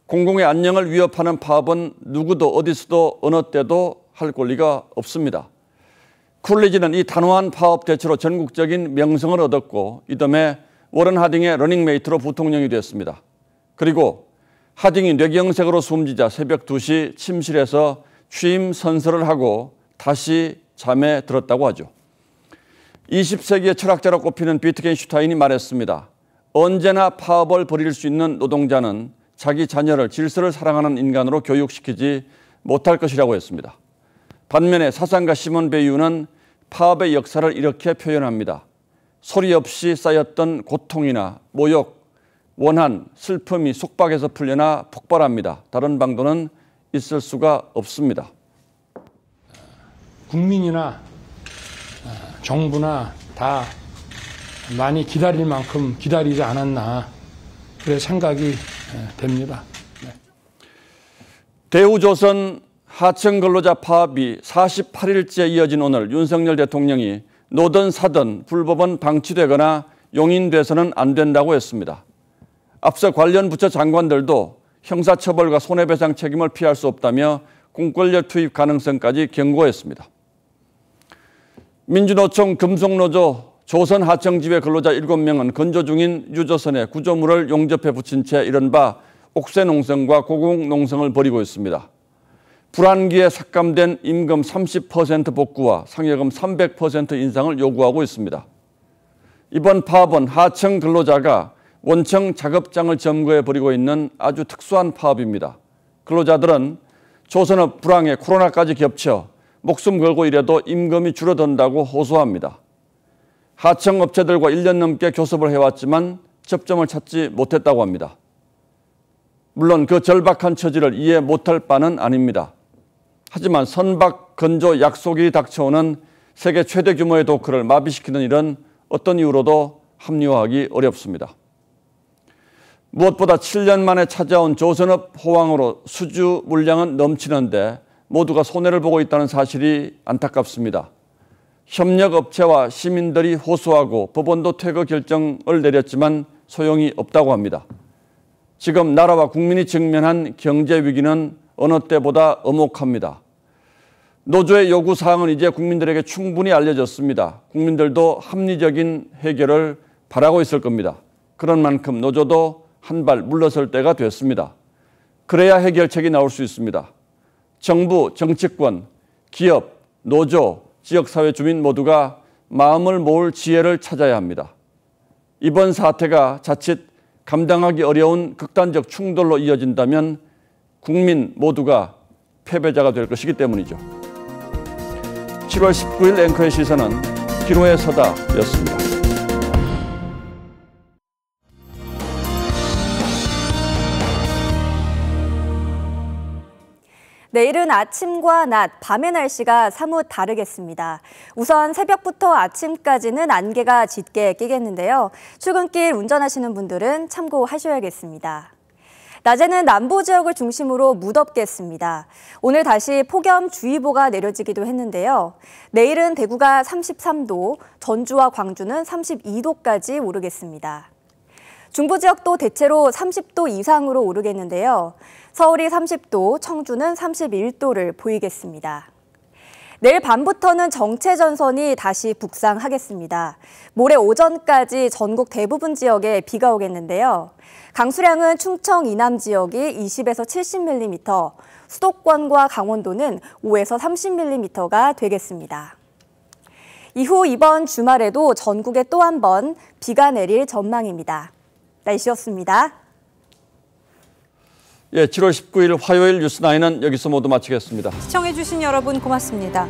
공공의 안녕을 위협하는 파업은 누구도 어디서도 어느 때도 할 권리가 없습니다. 쿨리지는 이 단호한 파업 대처로 전국적인 명성을 얻었고 이듬해 워런 하딩의 러닝메이트로 부통령이 됐습니다. 그리고 하딩이 뇌경색으로 숨지자 새벽 2시 침실에서 취임 선서를 하고 다시 잠에 들었다고 하죠. 20세기의 철학자로 꼽히는 비트겐슈타인이 말했습니다. 언제나 파업을 벌일 수 있는 노동자는 자기 자녀를 질서를 사랑하는 인간으로 교육시키지 못할 것이라고 했습니다. 반면에 사상가 시몬 베이유는 파업의 역사를 이렇게 표현합니다. 소리 없이 쌓였던 고통이나 모욕, 원한, 슬픔이 속박에서 풀려나 폭발합니다. 다른 방도는 있을 수가 없습니다. 국민이나 정부나 다 많이 기다릴 만큼 기다리지 않았나 그래 생각이 됩니다. 네. 대우조선 하청 근로자 파업이 48일째 이어진 오늘 윤석열 대통령이 노든 사든 불법은 방치되거나 용인돼서는 안 된다고 했습니다. 앞서 관련 부처 장관들도 형사처벌과 손해배상 책임을 피할 수 없다며 공권력 투입 가능성까지 경고했습니다. 민주노총 금속노조 조선하청지회 근로자 7명은 건조 중인 유조선에 구조물을 용접해 붙인 채 이른바 옥새농성과 고공농성을 벌이고 있습니다. 불안기에 삭감된 임금 30% 복구와 상여금 300% 인상을 요구하고 있습니다. 이번 파업은 하청 근로자가 원청 작업장을 점거해 벌이고 있는 아주 특수한 파업입니다. 근로자들은 조선업 불황에 코로나까지 겹쳐 목숨 걸고 일해도 임금이 줄어든다고 호소합니다. 하청 업체들과 1년 넘게 교섭을 해왔지만 접점을 찾지 못했다고 합니다. 물론 그 절박한 처지를 이해 못할 바는 아닙니다. 하지만 선박 건조 약속이 닥쳐오는 세계 최대 규모의 도크를 마비시키는 일은 어떤 이유로도 합리화하기 어렵습니다. 무엇보다 7년 만에 찾아온 조선업 호황으로 수주 물량은 넘치는데 모두가 손해를 보고 있다는 사실이 안타깝습니다. 협력업체와 시민들이 호소하고 법원도 퇴거 결정을 내렸지만 소용이 없다고 합니다. 지금 나라와 국민이 직면한 경제 위기는 어느 때보다 엄혹합니다. 노조의 요구사항은 이제 국민들에게 충분히 알려졌습니다. 국민들도 합리적인 해결을 바라고 있을 겁니다. 그런 만큼 노조도 한 발 물러설 때가 됐습니다. 그래야 해결책이 나올 수 있습니다. 정부, 정치권, 기업, 노조, 지역사회 주민 모두가 마음을 모을 지혜를 찾아야 합니다. 이번 사태가 자칫 감당하기 어려운 극단적 충돌로 이어진다면 국민 모두가 패배자가 될 것이기 때문이죠. 7월 19일 앵커의 시선은 기로에 서다였습니다. 내일은 아침과 낮, 밤의 날씨가 사뭇 다르겠습니다. 우선 새벽부터 아침까지는 안개가 짙게 끼겠는데요. 출근길 운전하시는 분들은 참고하셔야겠습니다. 낮에는 남부 지역을 중심으로 무덥겠습니다. 오늘 다시 폭염주의보가 내려지기도 했는데요. 내일은 대구가 33도, 전주와 광주는 32도까지 오르겠습니다. 중부 지역도 대체로 30도 이상으로 오르겠는데요. 서울이 30도, 청주는 31도를 보이겠습니다. 내일 밤부터는 정체전선이 다시 북상하겠습니다. 모레 오전까지 전국 대부분 지역에 비가 오겠는데요. 강수량은 충청 이남 지역이 20에서 70mm, 수도권과 강원도는 5에서 30mm가 되겠습니다. 이후 이번 주말에도 전국에 또 한 번 비가 내릴 전망입니다. 날씨였습니다. 예, 7월 19일 화요일 뉴스9은 여기서 모두 마치겠습니다. 시청해주신 여러분 고맙습니다.